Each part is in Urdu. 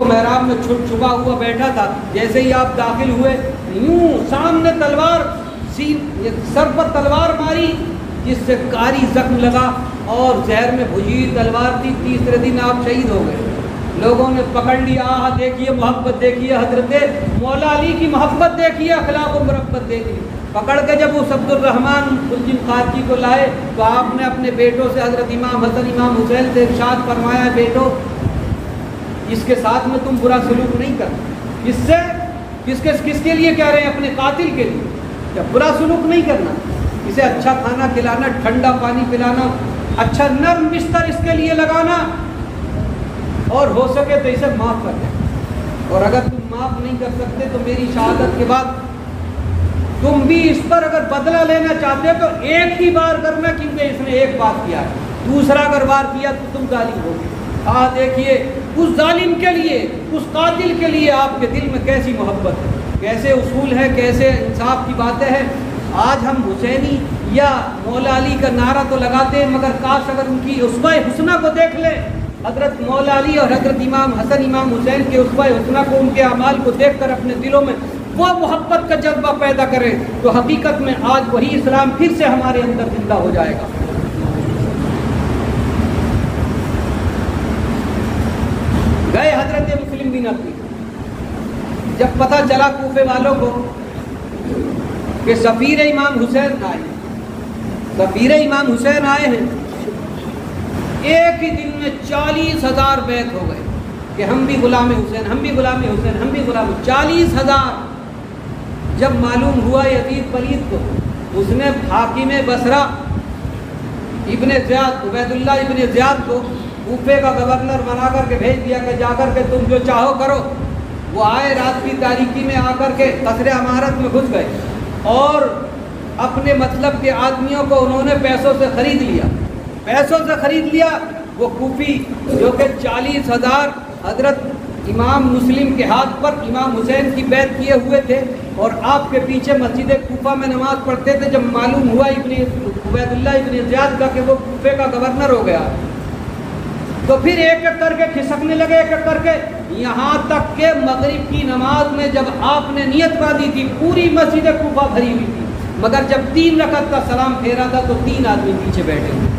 محراب میں چھپا ہوا بیٹھا تھا، جیسے ہی آپ داخل ہوئے یوں سامنے تلوار سر پر تلوار ماری، جس سے کاری زخم لگا اور زہر میں بھجی تلوار تھی۔ تیسرے دن آپ شہید ہو گئے۔ لوگوں نے پکڑ لیا، دیکھیے محبت، دیکھیے حضرت مولا علی کی محبت، دیکھیے اخلاق و مربت دیکھیے۔ پکڑ کے جب اس عبد الرحمن الجم خارجی کو لائے تو آپ نے اپنے بیٹوں سے، حضرت امام حسن امام حسین سے ارشاد فرمایا، بیٹو اس کے ساتھ میں تم برا سلوک نہیں کرنا۔ اس سے کس کے لیے کہہ رہے ہیں؟ اپنے قاتل کے لیے۔ جب برا سلوک نہیں کرنا، اسے اچھا کھانا کھلانا، ٹھنڈا پانی پلانا، اچھا نرم بستر اس کے لیے لگانا، اور ہو سکے تو اسے معاف کر دیں۔ اور اگر تم معاف نہیں کر سکتے تو میری شہادت کے بعد تم بھی اس پر اگر بدلہ لینا چاہتے ہو تو ایک ہی بار کرنا، کیونکہ اس نے ایک بار کیا ہے، دوسرا اگر بار کیا تو تم ظالم ہوگے۔ دیکھیے اس ظالم کے لیے، اس قاتل کے لیے آپ کے دل میں کیسی محبت ہے، کیسے اصول ہے، کیسے انصاف کی باتیں ہیں۔ آج ہم حسینی یا مولا علی کا نعرہ تو لگاتے ہیں، مگر کاش اگر ان کی اسوہ حسنہ کو دیکھ لیں، حضرت مولا علی اور حضرت امام حسن امام حسین کے اسوہ حسنہ کو، ان کے اعمال کو دیکھ کر اپنے دلوں میں وہ محبت کا جذبہ پیدا کریں، تو حقیقت میں آج وہی اسلام پھر سے ہمارے اندر زندہ ہو جائے گا۔ گئے حضرت مسلم بن عقیل، جب پتہ چلا کوفے والوں کو کہ سفیر امام حسین آئے، سفیر امام حسین آئے ہیں، ایک ہی دن میں 40,000 بیعت ہو گئے کہ ہم بھی غلام حسین، ہم بھی غلام حسین، ہم بھی غلام۔ 40,000 جب معلوم ہوا یزید پلید کو، اس نے حاکم بصرہ ابن زیاد، عبید اللہ ابن زیاد کو کوفے کا گورنر بنا کر کے بھیج دیا کہ جا کر کے تم جو چاہو کرو۔ وہ آئے، رات کی تاریکی میں آ کر کے قصر عمارت میں گھس گئے اور اپنے مطلب کے آدمیوں کو انہوں نے پیسوں سے خرید لیا، پیسوں سے خرید لیا۔ وہ کوفی جو کہ 40,000 حضرت امام مسلم کے ہاتھ پر امام حسین کی بیعت کیے ہوئے تھے اور آپ کے پیچھے مسجد کوفہ میں نماز پڑھتے تھے، جب معلوم ہوا عبید اللہ ابن زیاد کا کہ وہ کوفے کا گورنر ہو گیا، تو پھر ایک ایک کر کے کھسکنے لگے، ایک ایک کر کے، یہاں تک کہ مغرب کی نماز میں جب آپ نے نیت باندھی تھی، پوری مسجد کوفہ بھری ہوئی تھی، مگر جب 3 رکعت کا سلام پھیرا تھا تو 3 آدمی پیچھے بیٹھے ہوئے،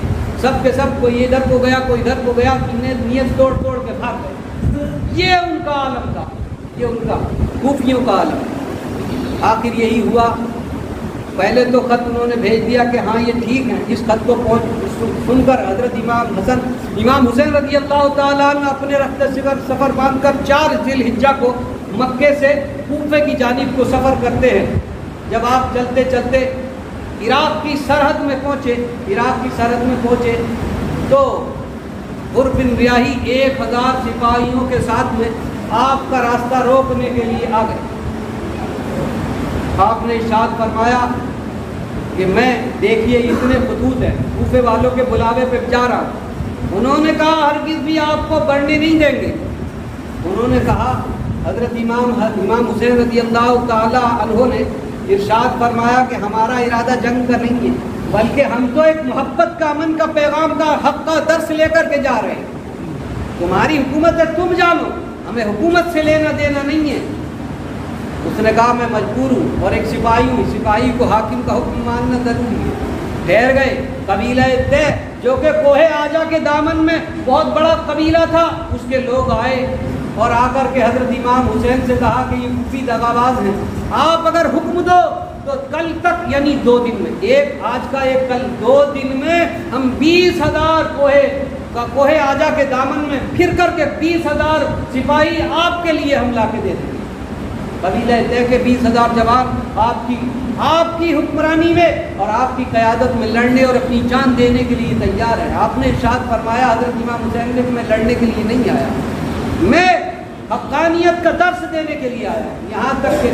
سب کے سب، کوئی ادھر کو گیا، کوئی ادھر کو گیا، نیت توڑ توڑ کے بھاگ گئے۔ یہ ان کا عالم تھا، یہ ان کا کوفیوں کا عالم۔ آخر یہی ہوا، پہلے تو خط انہوں نے بھیج دیا کہ ہاں یہ ٹھیک ہے، اس خط کو سن کر حضرت امام حسین رضی اللہ تعالیٰ عنہ اپنے رخت سفر باندھ کر 4 ذی الحجہ کو مکے سے کوفے کی جانب کو سفر کرتے ہیں۔ جب آپ چلتے چلتے عراق کی سرحد میں پہنچے، تو حر بن ریاحی 1000 سپاہیوں کے ساتھ میں آپ کا راستہ روکنے کے لیے آ گئے۔ آپ نے ارشاد فرمایا کہ میں دیکھیے اتنے خطوط ہیں، کوفے والوں کے بلاوے پہ جا رہا ہوں۔ انہوں نے کہا ہرگز بھی آپ کو بڑھنے نہیں دیں گے۔ انہوں نے کہا، حضرت امام حسین رضی اللہ تعالی عنہ نے ارشاد فرمایا کہ ہمارا ارادہ جنگ کا نہیں ہے، بلکہ ہم تو ایک محبت کا، امن کا پیغام کا، حق کا درس لے کر کے جا رہے ہیں۔ تمہاری حکومت ہے، تم جانو، ہمیں حکومت سے لینا دینا نہیں ہے۔ اس نے کہا میں مجبور ہوں اور ایک سپاہی ہوں، سپاہی کو حاکم کا حکم ماننا ضروری ہے۔ ٹھہر گئے۔ قبیلہ طے جو کہ کوہ آجا کے دامن میں بہت بڑا قبیلہ تھا، اس کے لوگ آئے اور آ کر کے حضرت امام حسین سے کہا کہ یہ کوفی دغاباز ہیں، آپ اگر حکم دو تو کل تک، یعنی 2 دن میں، ایک آج کا ایک کل، 2 دن میں ہم 20,000 کوہ آجا کے دامن میں پھر کر کے 20,000 سپاہی آپ کے لیے ہم لا کے دے دیں۔ قبیلہ طے کے 20,000 جوان آپ کی حکمرانی میں اور آپ کی قیادت میں لڑنے اور اپنی جان دینے کے لیے تیار ہے۔ آپ نے ارشاد فرمایا حضرت امام حسین نے کہ میں لڑنے کے لیے نہیں آیا، میں حقانیت کا درس دینے کے لیے آیا۔ یہاں تک کہ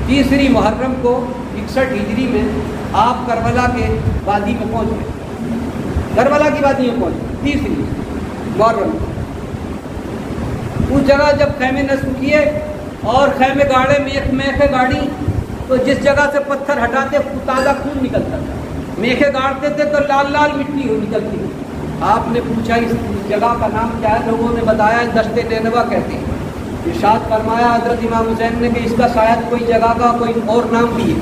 تیسری محرم کو 61 ہجری میں آپ کربلا کے وادی میں پہنچ گئے، کربلا کی وادی میں پہنچ گئے 30 محرم۔ اس جگہ جب خیمے نصب کیے اور خیمے گاڑے میں ایک میخے گاڑی، تو جس جگہ سے پتھر ہٹاتے تازہ خون نکلتا تھا، میخے گاڑتے تھے تو لال لال مٹی نکلتی تھی۔ آپ نے پوچھا اس جگہ کا نام کیا ہے؟ لوگوں نے بتایا دشت نینوا کہتے ہیں۔ ارشاد فرمایا حضرت امام حسین نے کہ اس کا شاید کوئی جگہ کا کوئی اور نام بھی ہے۔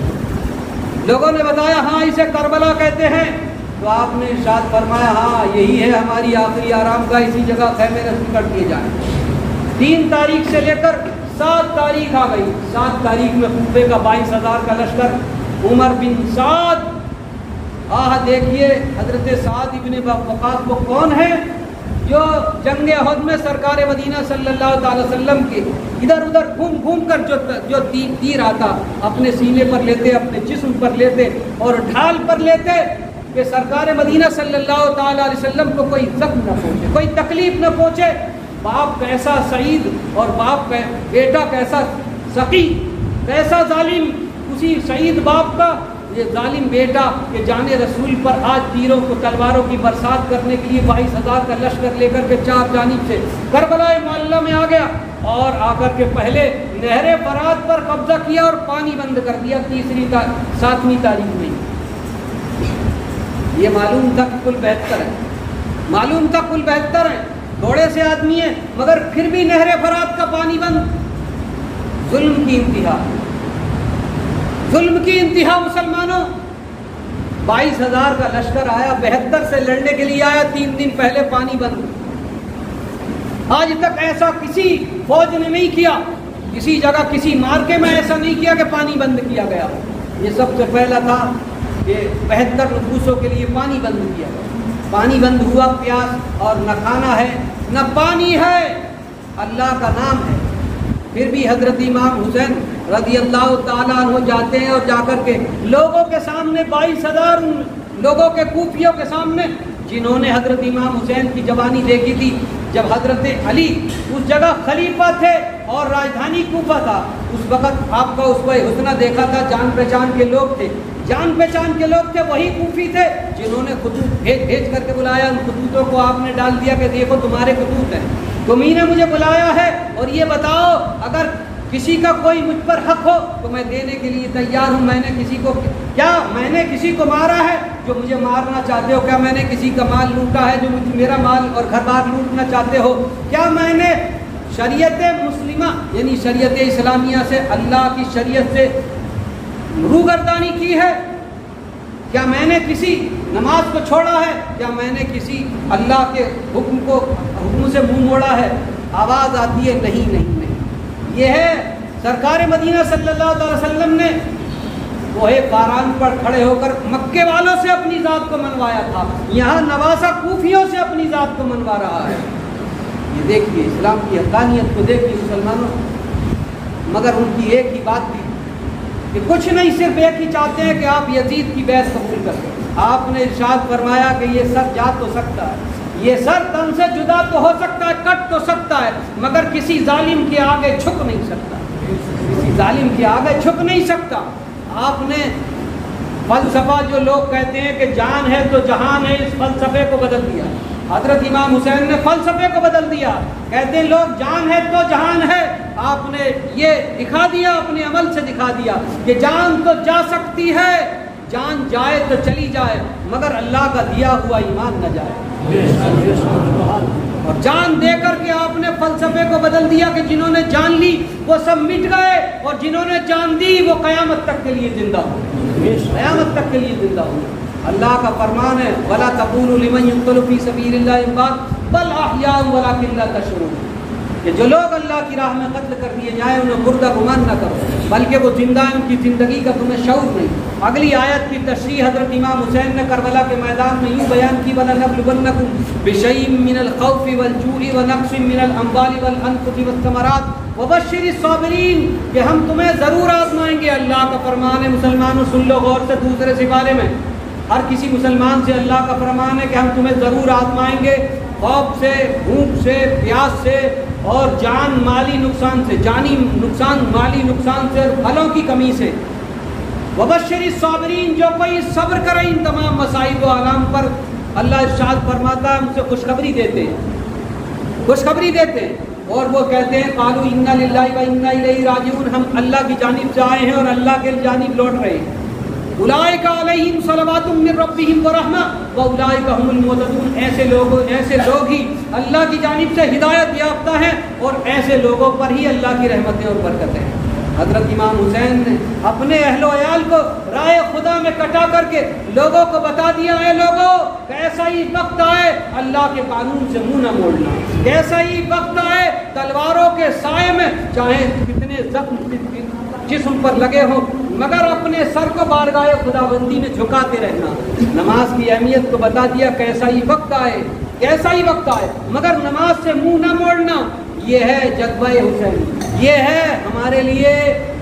لوگوں نے بتایا ہاں اسے کربلا کہتے ہیں، تو آپ نے ارشاد فرمایا ہاں یہی ہے ہماری آخری آرام کا، اسی جگہ خیمے رسم کر دیے جائیں۔ 3 تاریخ سے لے کر 7 تاریخ آ گئی، 7 تاریخ میں کوفے کا 22,000 کا لشکر، عمر بن سعد، دیکھیے حضرت سعد ابن وقاص وہ کون ہے جو جنگ احد میں سرکار مدینہ صلی اللہ تعالی وسلم کے ادھر ادھر گھوم گھوم کر جو تیر آتا اپنے سینے پر لیتے، اپنے جسم پر لیتے اور ڈھال پر لیتے کہ سرکار مدینہ صلی اللہ تعالی علیہ وسلم کو کوئی زخم نہ پہنچے، کوئی تکلیف نہ پہنچے۔ باپ کیسا سعید اور باپ بیٹا کیسا سقی، کیسا ظالم، اسی سعید باپ کا یہ ظالم بیٹا کہ جانے رسول پر آج تیروں کو تلواروں کی برسات کرنے کے لیے 22,000 کا لشکر لے کر کے 4 جانب سے کربلا معلیٰ میں آ گیا اور آ کر کے پہلے نہر فرات پر قبضہ کیا اور پانی بند کر دیا 7ویں تاریخ میں۔ یہ معلوم تھا کہ کل 72 ہے، معلوم تھا کل 72 ہے، تھوڑے سے آدمی ہیں مگر پھر بھی نہر فرات کا پانی بند۔ ظلم کی انتہا، ظلم کی انتہا مسلمانوں۔ 22,000 کا لشکر آیا، 72 سے لڑنے کے لیے آیا، 3 دن پہلے پانی بند۔ آج تک ایسا کسی فوج نے نہیں کیا، کسی جگہ کسی مارکے میں ایسا نہیں کیا کہ پانی بند کیا گیا۔ یہ سب سے پہلا تھا کہ 72 نفوسوں کے لیے پانی بند کیا گیا۔ پانی بند ہوا، پیاس اور نہ کھانا ہے نہ پانی ہے، اللہ کا نام ہے۔ پھر بھی حضرت امام حسین رضی اللہ تعالیٰ عنہ جاتے ہیں اور جا کر کے لوگوں کے سامنے 22,000 لوگوں کے کوفیوں کے سامنے جنہوں نے حضرت امام حسین کی جوانی دیکھی تھی جب حضرت علی اس جگہ خلیفہ تھے اور راجدھانی کوفہ تھا، اس وقت آپ کا اس پہ حسنہ دیکھا تھا، جان پہچان کے لوگ تھے، جان پہچان کے لوگ تھے، وہی کوفی تھے جنہوں نے خطوط بھیج کر کے بلایا۔ ان خطوطوں کو آپ نے ڈال دیا کہ دیکھو تمہارے خطوط ہیں، تمہیں نے مجھے بلایا ہے اور یہ بتاؤ اگر کسی کا کوئی مجھ پر حق ہو تو میں دینے کے لیے تیار ہوں۔ میں نے کسی کو مارا ہے جو مجھے مارنا چاہتے ہو؟ کیا میں نے کسی کا مال لوٹا ہے جو میرا مال اور گھر بار لوٹنا چاہتے ہو؟ کیا میں نے شریعت مسلمہ یعنی شریعت اسلامیہ سے، اللہ کی شریعت سے روگردانی کی ہے؟ کیا میں نے کسی نماز کو چھوڑا ہے؟ کیا میں نے کسی اللہ کے حکم سے منہ موڑا ہے؟ آواز آتی ہے نہیں نہیں نہیں۔ یہ ہے سرکار مدینہ صلی اللہ علیہ وسلم نے کوہ باران پر کھڑے ہو کر مکے والوں سے اپنی ذات کو منوایا تھا، یہاں نواسہ کوفیوں سے اپنی ذات کو منوا رہا ہے۔ یہ دیکھیے اسلام کی حقانیت کو دیکھیے مسلمانوں۔ مگر ان کی ایک ہی بات تھی کہ کچھ نہیں، صرف ایک ہی چاہتے ہیں کہ آپ یزید کی بیعت قبول کر لیں۔ آپ نے ارشاد فرمایا کہ یہ سر جا تو سکتا ہے، یہ سر تن سے جدا تو ہو سکتا ہے، کٹ تو سکتا ہے، مگر کسی ظالم کے آگے جھک نہیں سکتا، کسی ظالم کے آگے جھک نہیں سکتا۔ آپ نے فلسفہ جو لوگ کہتے ہیں کہ جان ہے تو جہان ہے، اس فلسفے کو بدل دیا۔ حضرت امام حسین نے فلسفے کو بدل دیا، کہتے ہیں لوگ جان ہے تو جہان ہے، آپ نے یہ دکھا دیا، اپنے عمل سے دکھا دیا کہ جان تو جا سکتی ہے، جان جائے تو چلی جائے مگر اللہ کا دیا ہوا ایمان نہ جائے۔ اور جان دے کر کے آپ نے فلسفے کو بدل دیا کہ جنہوں نے جان لی وہ سب مٹ گئے اور جنہوں نے جان دی وہ قیامت تک کے لیے زندہ ہو، قیامت تک کے لیے زندہ ہو۔ اللہ کا فرمان ہے وَلَا تَقُولُوا لِمَنْ يُقْتَلُ فِي سَبِيلِ اللَّهِ أَمْوَاتٌ بَلْ أَحْيَاءٌ وَلَكِنْ لَا تَشْعُرُونَ۔ کہ جو لوگ اللہ کی راہ میں قتل کر دیے جائیں انہیں مردہ گمان نہ کرو، بلکہ وہ زندہ ہیں، ان کی زندگی کا تمہیں شعور نہیں۔ اگلی آیت کی تشریح حضرت امام حسین نے کربلا کے میدان میں یوں بیان کی وَلَنَبْلُوَنَّكُمْ بِشَيْءٍ مِّنَ الْخَوْفِ وَالْجُوعِ وَنَقْصٍ مِّنَ الْأَمْوَالِ وَالْأَنفُسِ وَالثَّمَرَاتِ وَبَشِّرِ الصَّابِرِينَ، کہ ہم تمہیں ضرور آزمائیں گے۔ اللہ کا فرمان ہے مسلمانوں سن لو غور سے، دوسرے سپارے میں ہر کسی مسلمان سے اللہ کا فرمان ہے کہ ہم تمہیں ضرور آزمائیں گے، خوف سے، بھوک سے، پیاس سے اور جان مالی نقصان سے، جانی نقصان، مالی نقصان سے اور پھلوں کی کمی سے۔ وبشر الصابرین، جو کوئی صبر کرے ان تمام مصائب و آلام پر، اللہ ارشاد فرماتا ہے ہم سے خوشخبری دیتے ہیں، خوشخبری دیتے ہیں۔ اور وہ کہتے ہیں قالوا انا للہ و انا الیہ راجعون، ہم اللہ کی جانب سے آئے ہیں اور اللہ کے جانب لوٹ رہے ہیں۔ اولئک علیہم صلوات من ربہم ورحمہ واولئک هم المہتدون، ایسے لوگ ہی اللہ کی جانب سے ہدایت یافتہ ہیں اور ایسے لوگوں پر ہی اللہ کی رحمتیں اور برکتیں ہیں۔ حضرت امام حسین نے اپنے اہل و عیال کو رائے خدا میں کٹا کر کے لوگوں کو بتا دیا ہے، لوگوں کیسا ہی وقت آئے اللہ کے قانون سے منہ نہ موڑنا، کیسا ہی وقت آئے تلواروں کے سائے میں چاہے کتنے زخم جسم پر لگے ہوں مگر اپنے سر کو بارگاہ خداوندی میں جھکاتے رہنا۔ نماز کی اہمیت کو بتا دیا، کیسا ہی وقت آئے مگر نماز سے منہ نہ موڑنا۔ یہ ہے جذبہ حسینی، یہ ہے ہمارے لیے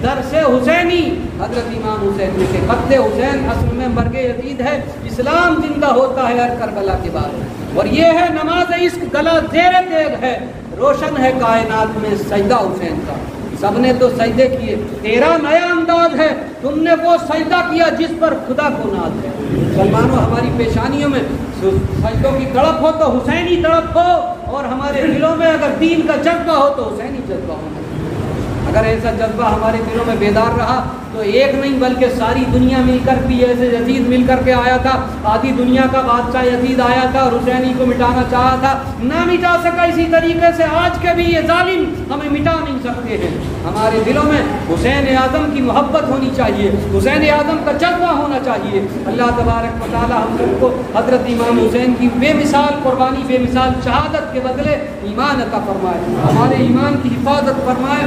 درس حسینی۔ حضرت امام حسین کے قتل حسین اصل میں مرگ یزید ہے، اسلام زندہ ہوتا ہے ہر کربلا کے بعد، اور یہ ہے نماز عشق، گلا زیر تیغ ہے، روشن ہے کائنات میں سجدہ حسین کا۔ سب نے تو سجدے کیے، تیرا نیا انداز ہے، تم نے وہ سجدہ کیا جس پر خدا کو ناز ہے۔ مسلمانوں، ہماری پیشانیوں میں سجدوں کی تڑپ ہو تو حسینی تڑپ ہو، اور ہمارے دلوں میں اگر دین کا جذبہ ہو تو حسینی جذبہ ہونا۔ اگر ایسا جذبہ ہمارے دلوں میں بیدار رہا تو ایک نہیں بلکہ ساری دنیا مل کر بھی، ایسے یزید مل کر کے آیا تھا، آدھی دنیا کا بادشاہ یزید آیا تھا اور حسینی کو مٹانا چاہا تھا، نہ مٹا سکا۔ اسی طریقے سے آج کے بھی یہ ظالم ہمیں مٹا نہیں سکتے ہیں۔ ہمارے دلوں میں حسین اعظم کی محبت ہونی چاہیے، حسین اعظم کا جذبہ ہونا چاہیے۔ اللہ تبارک و تعالی ہم سب کو حضرت امام حسین کی بے مثال قربانی، بے مثال شہادت کے بدلے ایمان عطا فرمائے، ہمارے ایمان کی حفاظت فرمائے۔